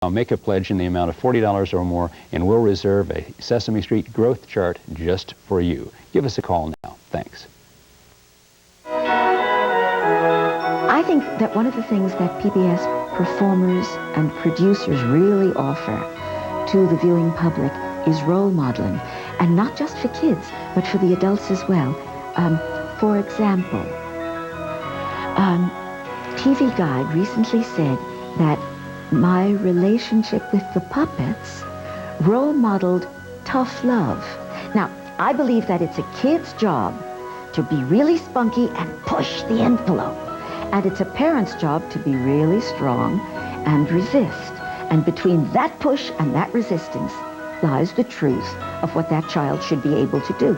Make a pledge in the amount of $40 or more, and we'll reserve a Sesame Street growth chart just for you. Give us a call now. Thanks. I think that one of the things that PBS performers and producers really offer to the viewing public is role modeling, and not just for kids, but for the adults as well. For example, TV Guide recently said that my relationship with the puppets role modeled tough love. Now, I believe that it's a kid's job to be really spunky and push the envelope. And it's a parent's job to be really strong and resist. And between that push and that resistance lies the truth of what that child should be able to do.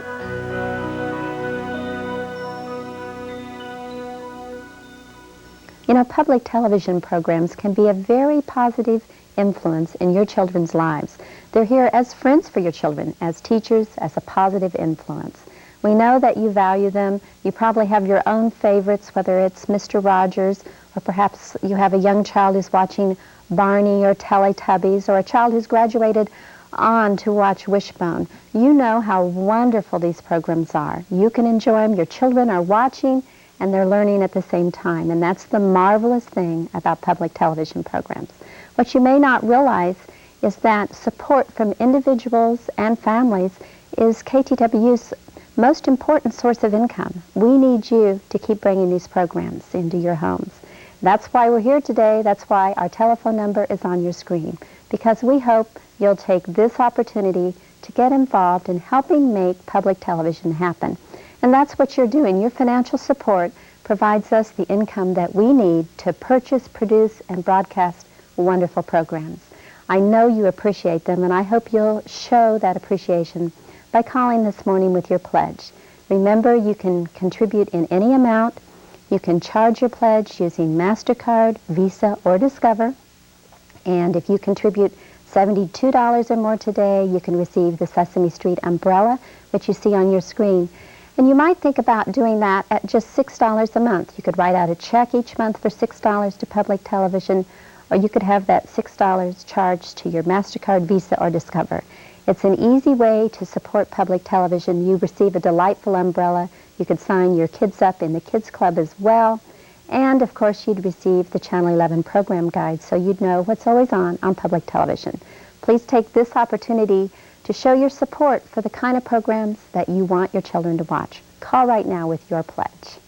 You know, public television programs can be a very positive influence in your children's lives. They're here as friends for your children, as teachers, as a positive influence. We know that you value them. You probably have your own favorites, whether it's Mr. Rogers, or perhaps you have a young child who's watching Barney or Teletubbies, or a child who's graduated on to watch Wishbone. You know how wonderful these programs are. You can enjoy them. Your children are watching, and they're learning at the same time. And that's the marvelous thing about public television programs. What you may not realize is that support from individuals and families is KTWU's most important source of income. We need you to keep bringing these programs into your homes. That's why we're here today. That's why our telephone number is on your screen, because we hope you'll take this opportunity to get involved in helping make public television happen. And that's what you're doing. Your financial support provides us the income that we need to purchase, produce, and broadcast wonderful programs. I know you appreciate them, and I hope you'll show that appreciation by calling this morning with your pledge. Remember, you can contribute in any amount. You can charge your pledge using MasterCard, Visa, or Discover. And if you contribute $72 or more today, you can receive the Sesame Street umbrella, which you see on your screen. And you might think about doing that at just $6 a month. You could write out a check each month for $6 to public television, or you could have that $6 charged to your MasterCard, Visa, or Discover. It's an easy way to support public television. You receive a delightful umbrella. You could sign your kids up in the Kids Club as well. And, of course, you'd receive the Channel 11 program guide, so you'd know what's always on public television. Please take this opportunity to show your support for the kind of programs that you want your children to watch. Call right now with your pledge.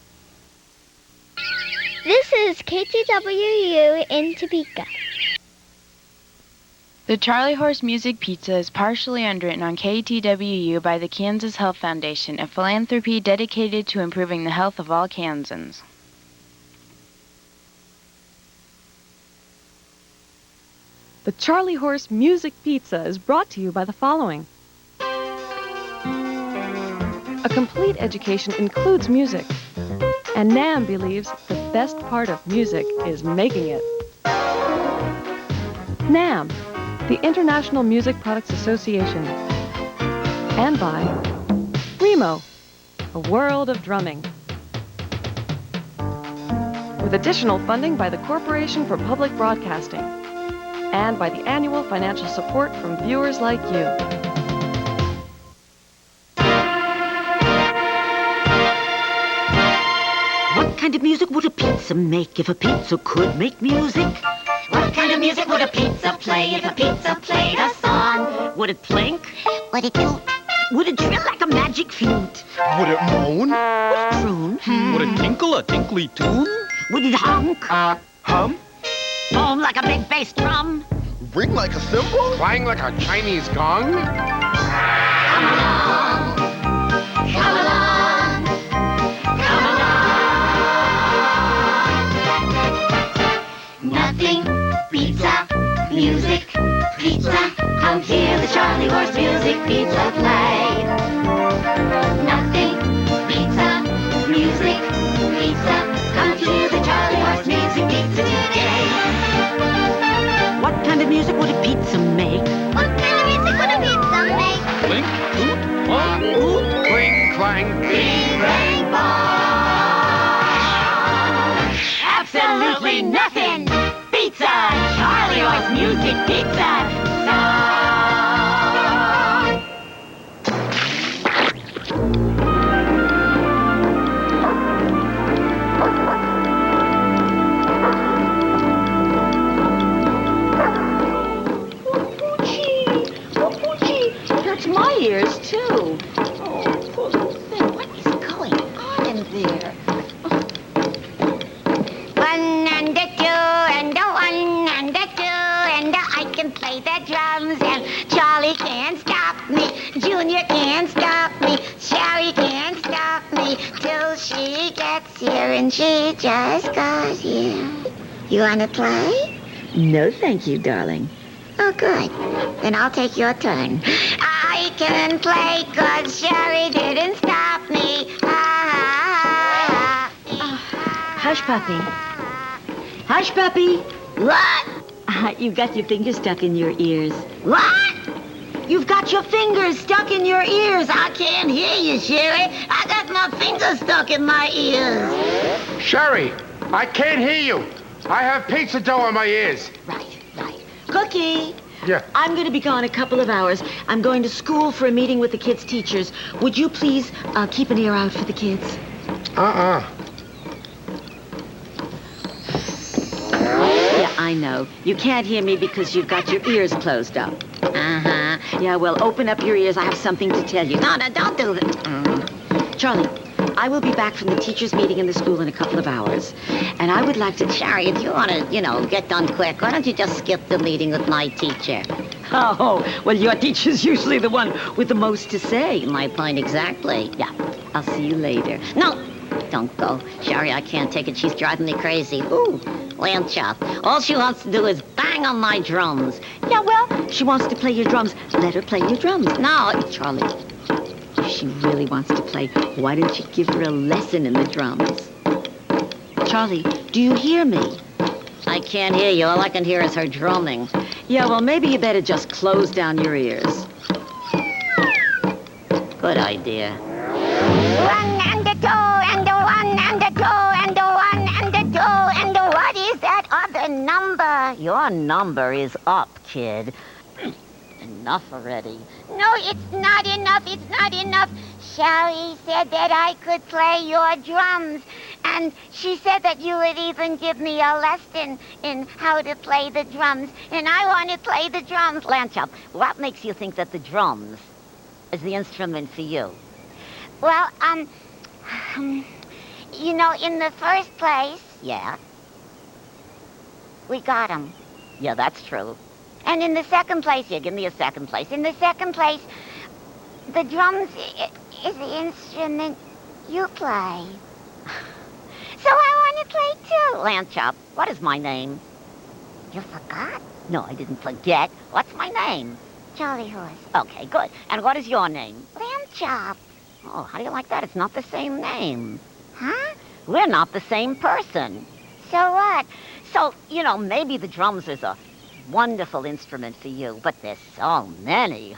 This is KTWU in Topeka. The Charlie Horse Music Pizza is partially underwritten on KTWU by the Kansas Health Foundation, a philanthropy dedicated to improving the health of all Kansans. The Charlie Horse Music Pizza is brought to you by the following. A complete education includes music, and NAM believes the best part of music is making it. NAM, the International Music Products Association, and by Remo, a world of drumming. With additional funding by the Corporation for Public Broadcasting, and by the annual financial support from viewers like you. What kind of music would a pizza make if a pizza could make music? What kind of music would a pizza play if a pizza played a song? Would it plink? Would it toot? Would it trill like a magic flute? Would it moan? Would it croon? Would it tinkle a tinkly tune? Would it honk? Hum? Boom like a big bass drum? Ring like a cymbal? Clang like a Chinese gong? Come along, come along, come along. Nothing beats a music pizza. Come hear the Charlie Horse Music Pizza play. Nothing beats a music pizza. Come hear the Charlie Horse Music Pizza today. What kind of music would a pizza make? What kind of music would a pizza make? Blink, toot, honk, hoot, cling, clang, Bing, bang, bong. Absolutely nothing beats a Charlie Horse Music Music Pizza song. That's my ears, too. Oh, poor little thing. What is going on in there? One and a two and a one and a two and a I can play the drums and Charlie can't stop me. Junior can't stop me. Shari can't stop me till she gets here and she just got here. You wanna play? No, thank you, darling. Oh, good. Then I'll take your turn. I can play 'cause Shari didn't stop me. Hush, puppy. Hush, puppy. What? You've got your fingers stuck in your ears. What? You've got your fingers stuck in your ears. I can't hear you, Shari. I got my fingers stuck in my ears. Shari, I can't hear you. I have pizza dough on my ears. Right. Cookie. Yeah. I'm going to be gone a couple of hours. I'm going to school for a meeting with the kids' teachers. Would you please keep an ear out for the kids? Yeah, I know. You can't hear me because you've got your ears closed up. Uh-huh. Yeah, well, open up your ears. I have something to tell you. No, don't do that. Charlie, I will be back from the teachers' meeting in the school in a couple of hours. And I would like to... Shari, if you want to, get done quick, why don't you just skip the meeting with my teacher? Oh, well, your teacher's usually the one with the most to say. My point exactly. Yeah, I'll see you later. No, don't go. Shari, I can't take it. She's driving me crazy. Ooh, lamb chop. All she wants to do is bang on my drums. Yeah, well, she wants to play your drums. Let her play your drums. No, Charlie, if she really wants to play, why don't you give her a lesson in the drums? Charlie, do you hear me? I can't hear you. All I can hear is her drumming. Yeah, well, maybe you better just close down your ears. Good idea. One and a two and a one and a two and a one and a two and a what is that other number? Your number is up, kid. Enough already. No, it's not enough. It's not enough. Shari said that I could play your drums. And she said that you would even give me a lesson in how to play the drums. And I want to play the drums. Lanchop, what makes you think that the drums is the instrument for you? Well, in the first place, Yeah? we got 'em. Yeah, that's true. And in the second place, Yeah, give me a second place. in the second place, the drums is the instrument you play. So I want to play too. Lanchop, what is my name? You forgot? No, I didn't forget. What's my name? Jolly Horse. Okay, good. And what is your name? Lamb Chop. Oh, how do you like that? It's not the same name. Huh? We're not the same person. So what? So, maybe the drums is a wonderful instrument for you, but there's so many.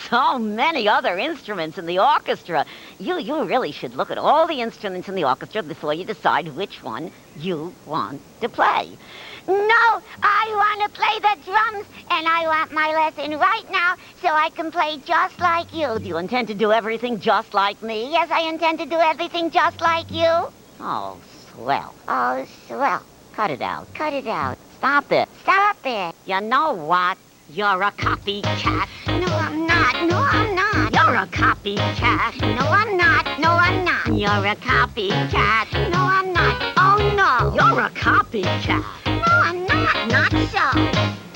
So many other instruments in the orchestra. You really should look at all the instruments in the orchestra before you decide which one you want to play. No, I want to play the drums, and I want my lesson right now so I can play just like you. Do you intend to do everything just like me? Yes, I intend to do everything just like you. Oh, swell. Oh, swell. Cut it out. Cut it out. Stop it. Stop it. You know what? You're a copycat. No, I'm not. No, I'm not. You're a copycat. No, I'm not. No, I'm not. You're a copycat. No, I'm not. Oh, no. You're a copycat. No, I'm not. Not so.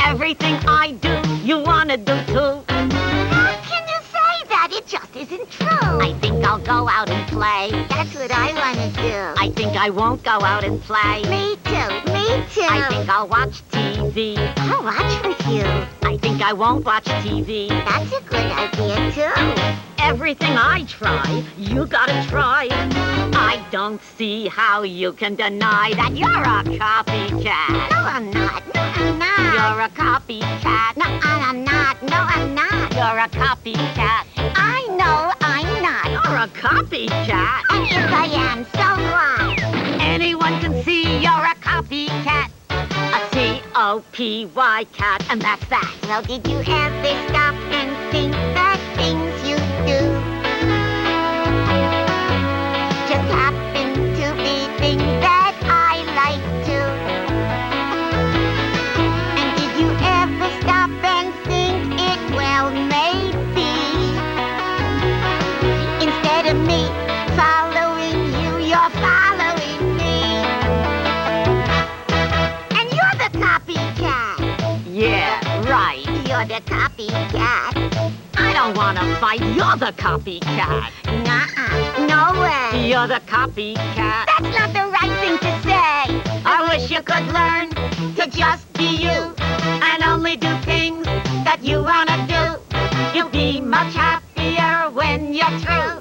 Everything I do, you wanna do too. How can you say that? It just isn't true. I think I'll go out and play. That's what I want to do. I think I won't go out and play. Me too. Me too. I think I'll watch TV. I'll watch with you. I think I won't watch TV. That's a good idea, too. Everything I try, you gotta try. I don't see how you can deny that you're a copycat. No, I'm not. No, I'm not. You're a copycat. No, I'm not. No, I'm not. You're a copycat. I know I'm not. You're a copycat. And if I am, so what? Anyone can see you're a copycat. See, C-A-T-O-P-Y, cat, and that's that. Well, did you ever stop and think that things you do just happen to be things that I like to? And did you ever stop and think it well maybe instead of me following you, you're following me? And you're the copycat. Yeah, right. You're the copycat. I don't want to fight. You're the copycat. Nuh-uh. No way. You're the copycat. That's not the right thing to say. I wish you could learn to just be you and only do things that you want to do. You'll be much happier when you're through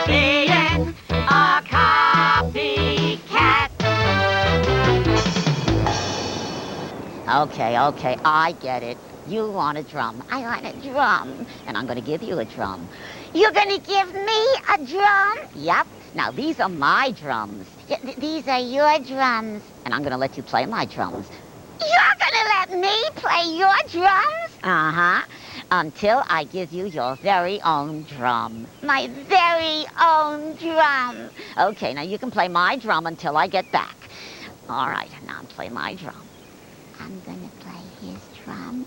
being a copycat. Okay, I get it. You want a drum. I want a drum. And I'm going to give you a drum. You're going to give me a drum? Yep. Now, these are my drums. These are your drums. And I'm going to let you play my drums. You're going to let me play your drums? Uh-huh. Until I give you your very own drum. My very own drum. Okay, now you can play my drum until I get back. All right, now play my drum. I'm going to play his drum.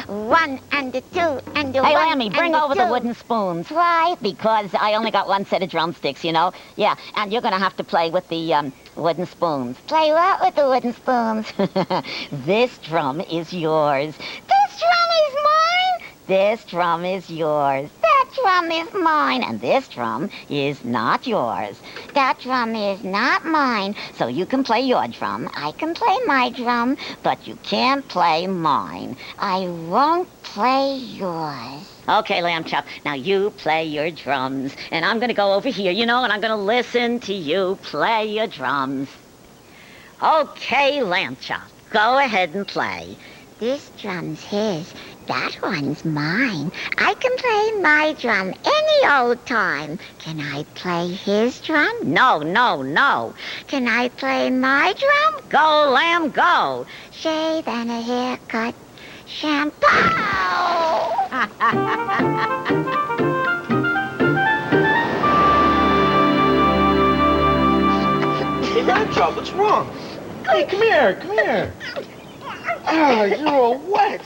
1 and a 2 and a 1. Hey, Lammy, bring over the two. wooden spoons. Why? Because I only got one set of drumsticks, you know? Yeah, and you're going to have to play with the wooden spoons. Play what with the wooden spoons? This drum is yours. This drum is mine? This drum is yours. That drum is mine. And this drum is not yours. That drum is not mine. So you can play your drum. I can play my drum. But you can't play mine. I won't play yours. Okay, Lamb Chop, now you play your drums. And I'm going to go over here, you know, and I'm going to listen to you play your drums. Okay, Lamb Chop, go ahead and play. This drum's his. That one's mine. I can play my drum any old time. Can I play his drum? No, no, no. Can I play my drum? Go, Lamb, go. Shave and a haircut. Shampoo! Hey, Lamb Chop, what's wrong? Hey, come here. Oh, you're all wet.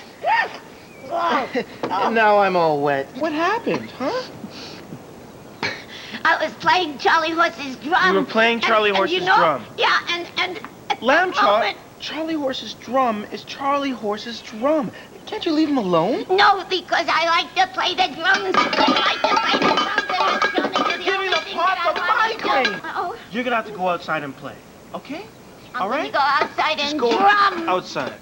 And now I'm all wet. What happened, huh? I was playing Charlie Horse's drum. You were playing Charlie Horse's drum? Yeah, and Lamb Chop, Charlie Horse's drum is Charlie Horse's drum. Can't you leave him alone? No, because I like to play the drums. You're giving the pop a migraine. Oh, You're gonna have to go outside and play, okay? I'm All gonna right? go outside Just and go drum. outside.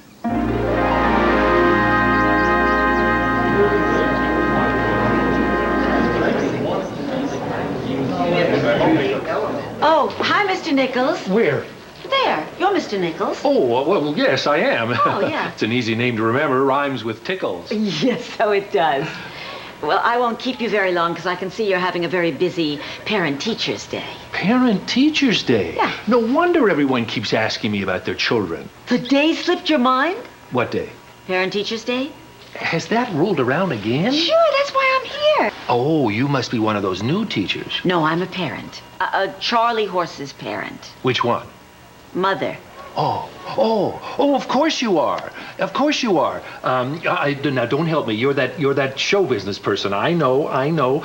Oh, hi, Mr. Nichols. Where? There, you're Mr. Nichols. Oh, well, yes, I am. Oh, yeah. It's an easy name to remember. Rhymes with tickles. Yes, so it does. Well, I won't keep you very long because I can see you're having a very busy Parent-Teacher's Day. Parent-Teacher's Day? Yeah. No wonder everyone keeps asking me about their children. The day slipped your mind? What day? Parent-Teacher's Day? Has that rolled around again? Sure, that's why I'm here. Oh, you must be one of those new teachers. No, I'm a parent. Charlie Horse's parent. Which one? Mother. Oh, of course you are. Of course you are. Now, don't help me. You're that show business person. I know.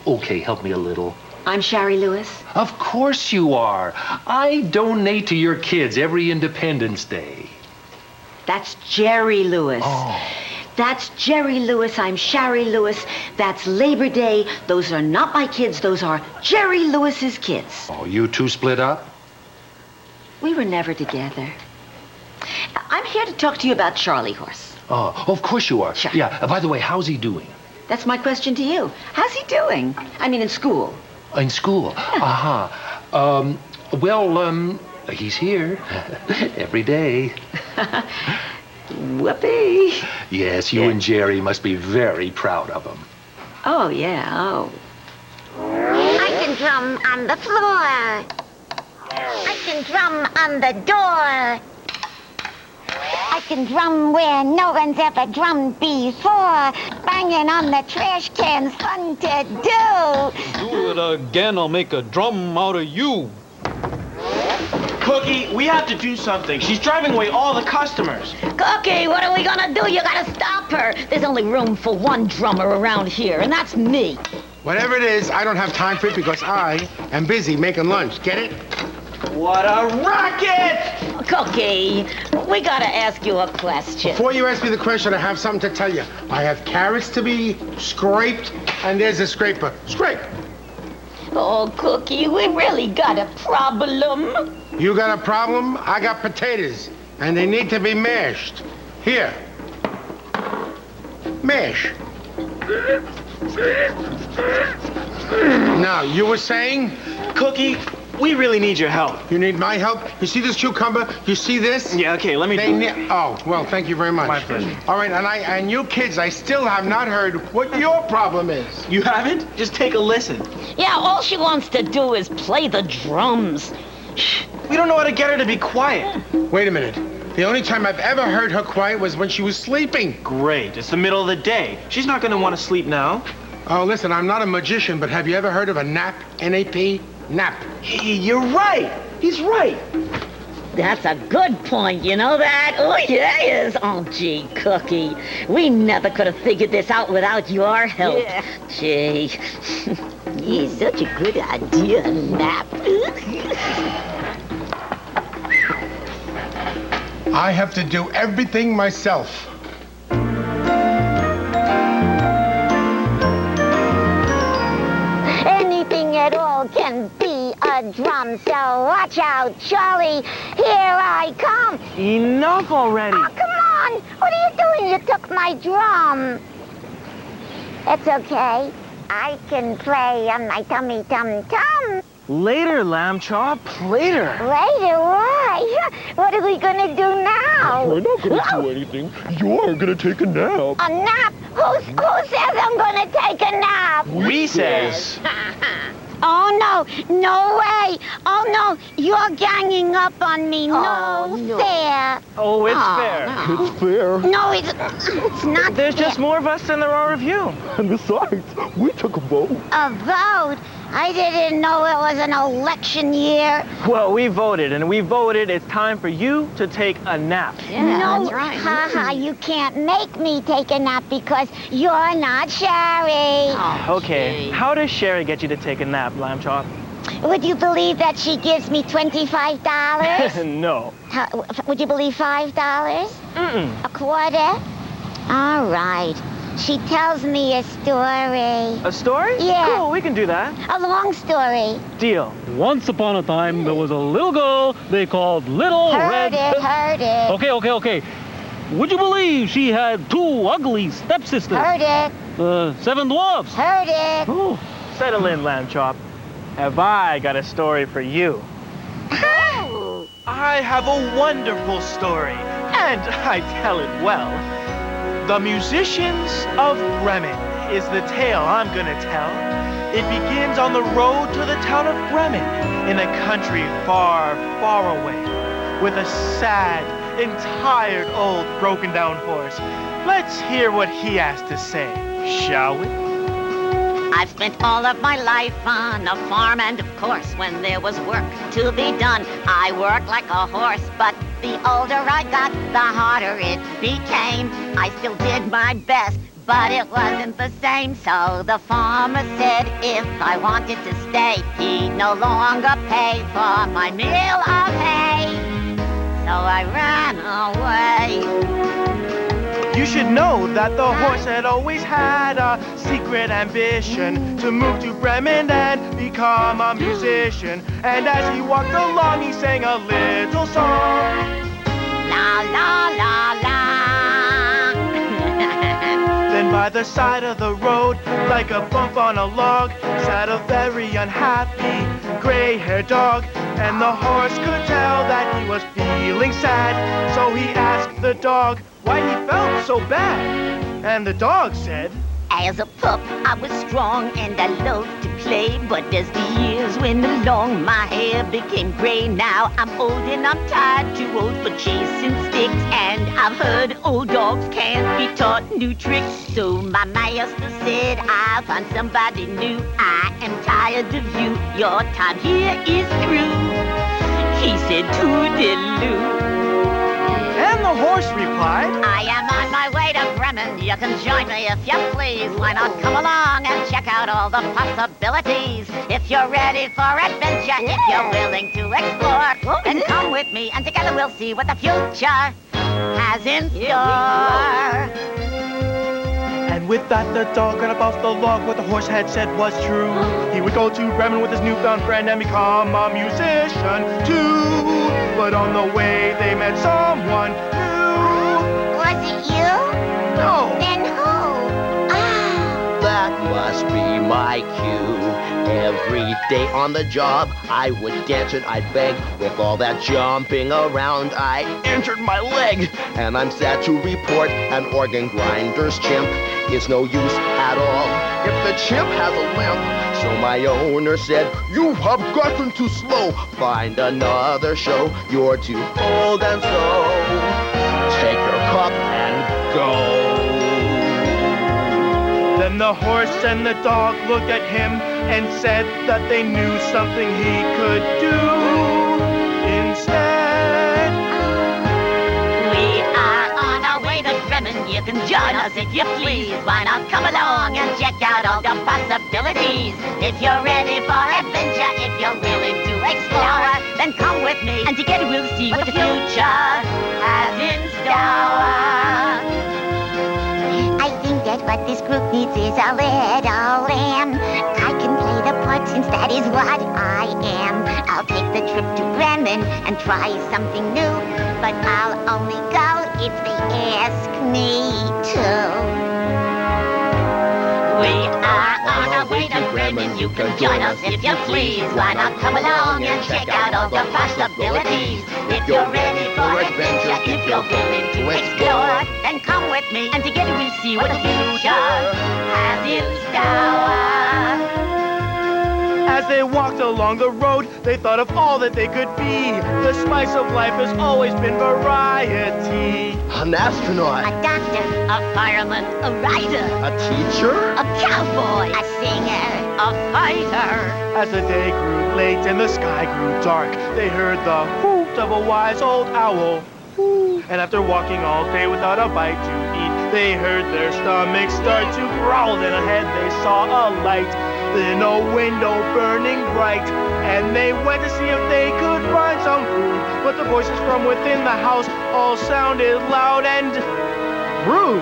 Okay, help me a little. I'm Shari Lewis. Of course you are. I donate to your kids every Independence Day. That's Jerry Lewis. Oh. That's Jerry Lewis. I'm Shari Lewis. That's Labor Day. Those are not my kids. Those are Jerry Lewis's kids. Oh, you two split up? We were never together. I'm here to talk to you about Charlie Horse. Oh, of course you are. Sure. Yeah, by the way, how's he doing? That's my question to you. How's he doing? I mean, in school. In school? He's here every day. Whoopee. Yes, you and Jerry must be very proud of him. Oh, yeah, oh. I can drum on the floor. I can drum on the door. rockin' drum where no one's ever drummed before. Banging on the trash can's fun to do. Do it again, I'll make a drum out of you. Cookie, we have to do something. She's driving away all the customers. Cookie, what are we gonna do? You gotta stop her. There's only room for one drummer around here, and that's me. Whatever it is, I don't have time for it because I am busy making lunch. Get it? What a rocket! Cookie, we gotta ask you a question. Before you ask me the question, I have something to tell you. I have carrots to be scraped, and there's a scraper. Scrape! Oh, Cookie, we really got a problem. You got a problem? I got potatoes, and they need to be mashed. Here. Mash. Now, you were saying? Cookie, we really need your help. You need my help? You see this cucumber? You see this? Yeah, okay, let me Oh, well, thank you very much. My pleasure. All right, and you kids, I still have not heard what your problem is. You haven't? Just take a listen. Yeah, all she wants to do is play the drums. We don't know how to get her to be quiet. Wait a minute. The only time I've ever heard her quiet was when she was sleeping. Great, it's the middle of the day. She's not gonna want to sleep now. Oh, listen, I'm not a magician, but have you ever heard of a nap? N-A-P? Nap. You're right. He's right. That's a good point, you know that? Oh, yes. Oh, gee, Cookie. We never could have figured this out without your help. Yeah. Gee. Yeah, such a good idea, nap. I have to do everything myself. Anything at all can be a drum, so watch out, Charlie. Here I come. Enough already. Oh, come on. What are you doing? You took my drum. It's okay. I can play on my tummy tum-tum. Later, Lamb Chop. Later. Later? Why? What are we gonna do now? We're not gonna do anything. You're gonna take a nap. A nap? Who says I'm gonna take a nap? We says. Oh, no. No way. Oh, no. You're ganging up on me. No, fair. Oh, it's fair. No. It's fair. No, it's not There's fair. just more of us than there are of you. And besides, we took a vote. A vote? I didn't know it was an election year. Well, we voted, and we voted it's time for you to take a nap. Yeah, no, that's right. Haha, you can't make me take a nap because you're not Shari. Okay, how does Shari get you to take a nap, Lamb Chop? Would you believe that she gives me $25? No. Would you believe $5? Mm-mm. A quarter? All right. She tells me a story. A story? Yeah. Cool, we can do that. A long story. Deal. Once upon a time, there was a little girl they called Little Red... Heard it. Okay. Would you believe she had 2 ugly stepsisters? Heard it. 7 dwarfs. Heard it. Oh, settle in, Lamb Chop. Have I got a story for you? I have a wonderful story, and I tell it well. The Musicians of Bremen is the tale I'm gonna tell. It begins on the road to the town of Bremen, in a country far, far away, with a sad and tired old broken-down horse. Let's hear what he has to say, shall we? I've spent all of my life on a farm, and of course, when there was work to be done, I worked like a horse, but the older I got, the harder it became. I still did my best, but it wasn't the same. So the farmer said if I wanted to stay, he'd no longer pay for my meal of hay. So I ran away. You should know that the horse had always had a secret ambition to move to Bremen and become a musician. And as he walked along, he sang a little song. La, la, la, la. Then by the side of the road, like a bump on a log, sat a very unhappy gray-haired dog. And the horse could tell that he was feeling sad. So he asked the dog why he felt so bad. And the dog said, As a pup, I was strong and I loved to sleigh. But as the years went along, my hair became gray. Now I'm old and I'm tired, too old for chasing sticks. And I've heard old dogs can't be taught new tricks. So my master said, I'll find somebody new. I am tired of you, your time here is through. He said, toodaloo. And the horse replied, I am on my way to Bremen. You can join me if you please. Why not come along and check out all the possibilities? If you're ready for adventure, if you're willing to explore, then come with me and together we'll see what the future has in store. And with that, the dog got up off the log. What the horse had said was true. He would go to Bremen with his newfound friend and become a musician too. But on the way, they met someone new. Was it you? No. Then who? That must be my cue. Every day on the job, I would dance and I'd beg. With all that jumping around, I injured my leg. And I'm sad to report an organ grinder's chimp is no use at all if the chimp has a limp. So my owner said, you have gotten too slow. Find another show. You're too old and slow. Take your cup and go. Then the horse and the dog looked at him and said that they knew something he could do instead. We are on our way to Bremen. You can join us if you please. Why not come along and check out all the possibilities? If you're ready for adventure, if you're willing to explore, then come with me and together we'll see what the future has in store. I think that what this group needs is a little lamb. I can play the part since that is what I am. I'll take the trip to Bremen and try something new. But I'll only go if they ask me to. We are on our way to Bremen. You can join us if you please. Why not come along and check out all the possibilities? If you're ready for adventure, if you're willing to explore, then come with me and together we'll see what the future has in store. As they walked along the road, they thought of all that they could be. The spice of life has always been variety. An astronaut. A doctor, a fireman, a writer, a teacher, a cowboy, a singer, a fighter. As the day grew late and the sky grew dark, they heard the hoot of a wise old owl. And after walking all day without a bite to eat, they heard their stomachs start to growl. Then ahead they saw a light, then a window burning bright. And they went to see if they could find some food. But the voices from within the house all sounded loud and rude.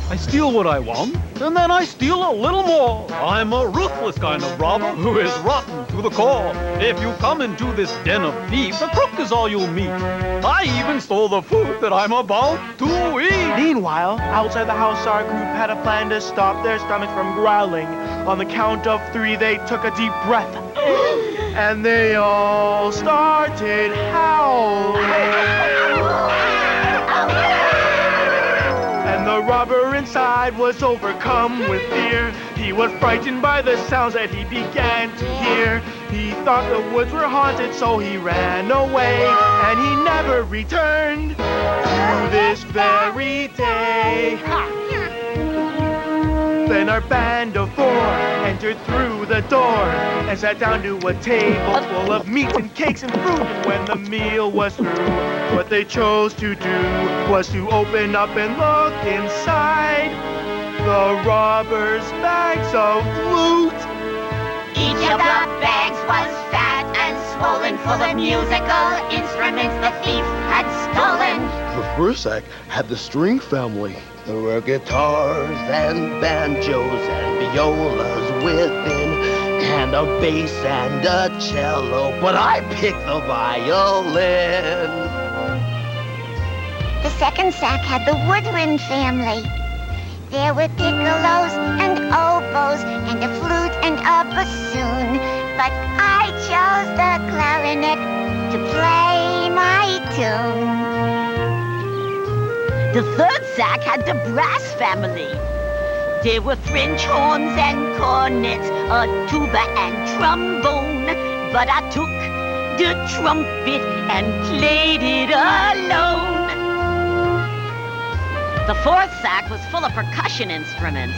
I steal what I want, and then I steal a little more. I'm a ruthless kind of robber who is rotten to the core. If you come into this den of thieves, a crook is all you'll meet. I even stole the food that I'm about to eat. Meanwhile, outside the house, our group had a plan to stop their stomachs from growling. On the count of 3, they took a deep breath. And they all started howling. And the robber inside was overcome with fear. He was frightened by the sounds that he began to hear. He thought the woods were haunted, so he ran away. And he never returned to this very day. Then our band of 4 entered through the door and sat down to a table full of meat and cakes and fruit. And when the meal was through, what they chose to do was to open up and look inside the robbers' bags of loot. Each of the bags was fat and swollen, full of musical instruments the thief had stolen. The first sack had the string family. There were guitars and banjos and violas within, and a bass and a cello, but I picked the violin. The second sack had the woodwind family. There were piccolos and oboes and a flute and a bassoon, but I chose the clarinet to play my tune. The third sack had the brass family. There were French horns and cornets, a tuba and trombone. But I took the trumpet and played it alone. The fourth sack was full of percussion instruments.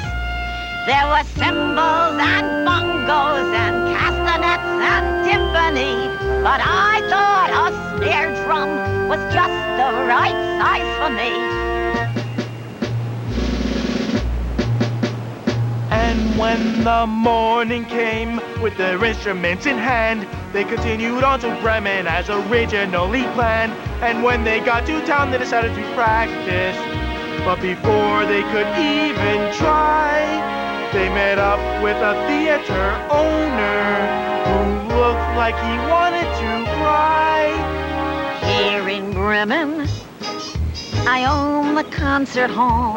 There were cymbals and bongos and castanets and timpani. But I thought a snare drum was just the right size for me. And when the morning came with their instruments in hand, they continued on to Bremen as originally planned. And when they got to town, they decided to practice. But before they could even try, they met up with a theater owner who looked like he wanted to cry. Here in Bremen, I own the concert hall,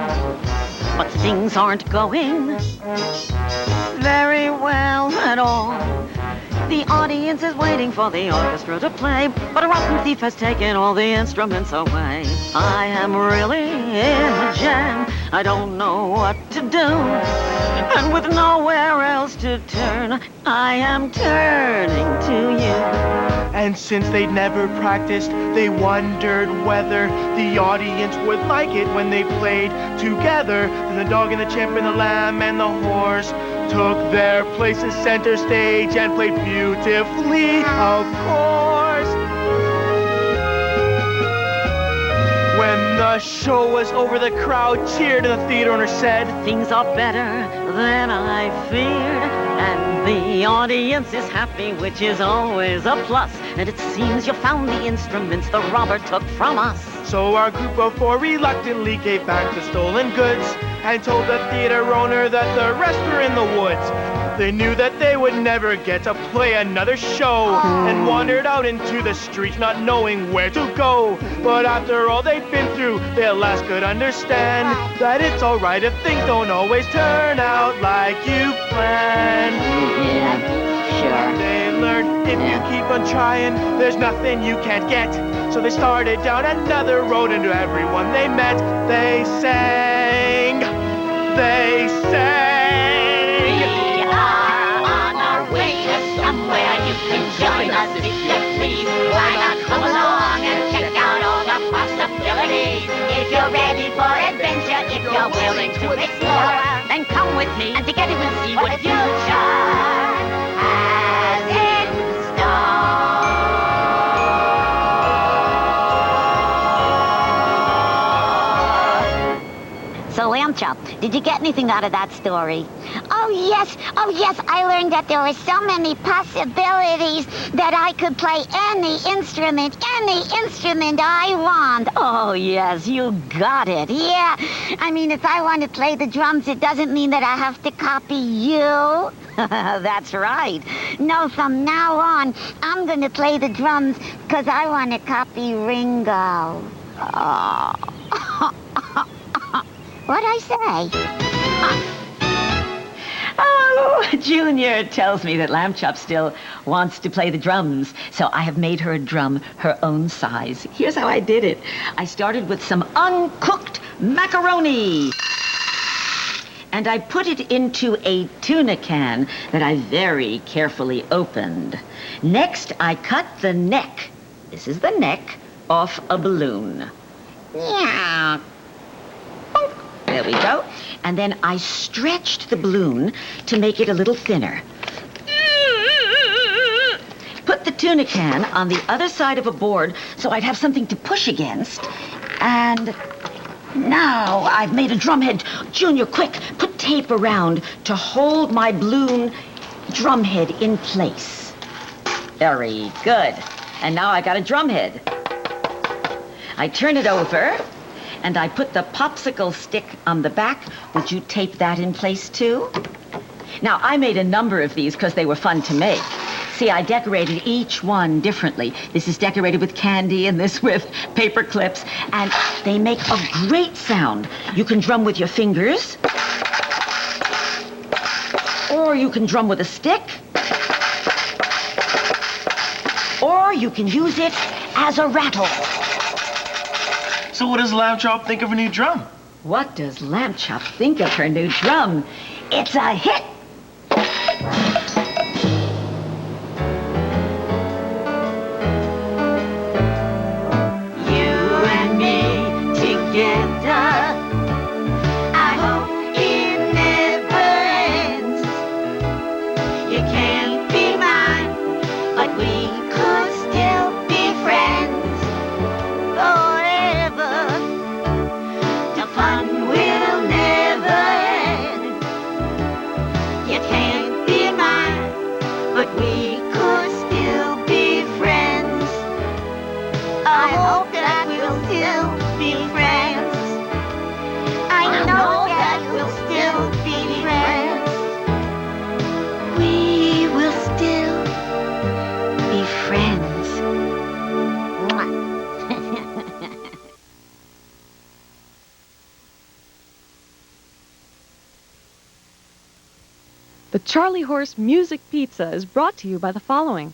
but things aren't going very well at all. The audience is waiting for the orchestra to play, but a rotten thief has taken all the instruments away. I am really in a jam. I don't know what to do. And with nowhere else to turn, I am turning to you. And since they'd never practiced, they wondered whether the audience would like it when they played together. Then the dog and the chimp and the lamb and the horse took their places center stage and played beautifully, of course. When the show was over, the crowd cheered and the theater owner said, "Things are better than I feared." And the audience is happy, which is always a plus. And it seems you found the instruments the robber took from us. So our group of four reluctantly gave back the stolen goods and told the theater owner that the rest were in the woods. They knew that they would never get to play another show and wandered out into the streets not knowing where to go. But after all they'd been through, they at last could understand that it's alright if things don't always turn out like you planned. Yeah, sure. They learned if you keep on trying, there's nothing you can't get. So they started down another road, and to everyone they met, they sang. They sang. We are on our way to somewhere. You can join us if you please. Why not come along and check out all the possibilities? If you're ready for adventure, if you're willing to explore, Then come with me. and together we'll see what the future has in store. So, Lamb Chop, did you get anything out of that story? Oh, yes. I learned that there were so many possibilities that I could play any instrument I want. Oh, yes, you got it. Yeah, I mean, if I want to play the drums, it doesn't mean that I have to copy you. That's right. No, from now on, I'm going to play the drums because I want to copy Ringo. Oh. What'd I say? Oh, Junior tells me that Lamb Chop still wants to play the drums, so I have made her a drum her own size. Here's how I did it. I started with some uncooked macaroni, and I put it into a tuna can that I very carefully opened. Next, I cut the neck, this is the neck, off a balloon. Yeah. There we go. And then I stretched the balloon to make it a little thinner. Put the tuna can on the other side of a board so I'd have something to push against. And now I've made a drumhead. Junior, quick, put tape around to hold my balloon drumhead in place. Very good. And now I got a drumhead. I turn it over. And I put the popsicle stick on the back. Would you tape that in place too? Now, I made a number of these because they were fun to make. See, I decorated each one differently. This is decorated with candy and this with paper clips. And they make a great sound. You can drum with your fingers. Or you can drum with a stick. Or you can use it as a rattle. So what does Lamb Chop think of a new drum? What does Lamb Chop think of her new drum? It's a hit! You and me together. I hope it never ends. You can't be mine, but we could still be friends forever. The fun will never end. You can't be mine, but we could still be friends. I hope that we'll still be friends. I know that we'll still be friends. We will still be friends. The Charlie Horse Music Pizza is brought to you by the following.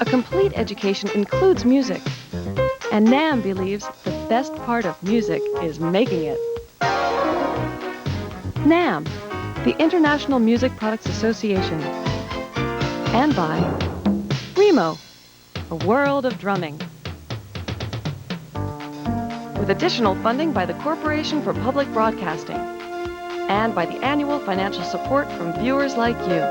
A complete education includes music, and Nam believes the best part of music is making it. Nam, the International Music Products Association, and by Remo, a world of drumming. With additional funding by the Corporation for Public Broadcasting, and by the annual financial support from viewers like you.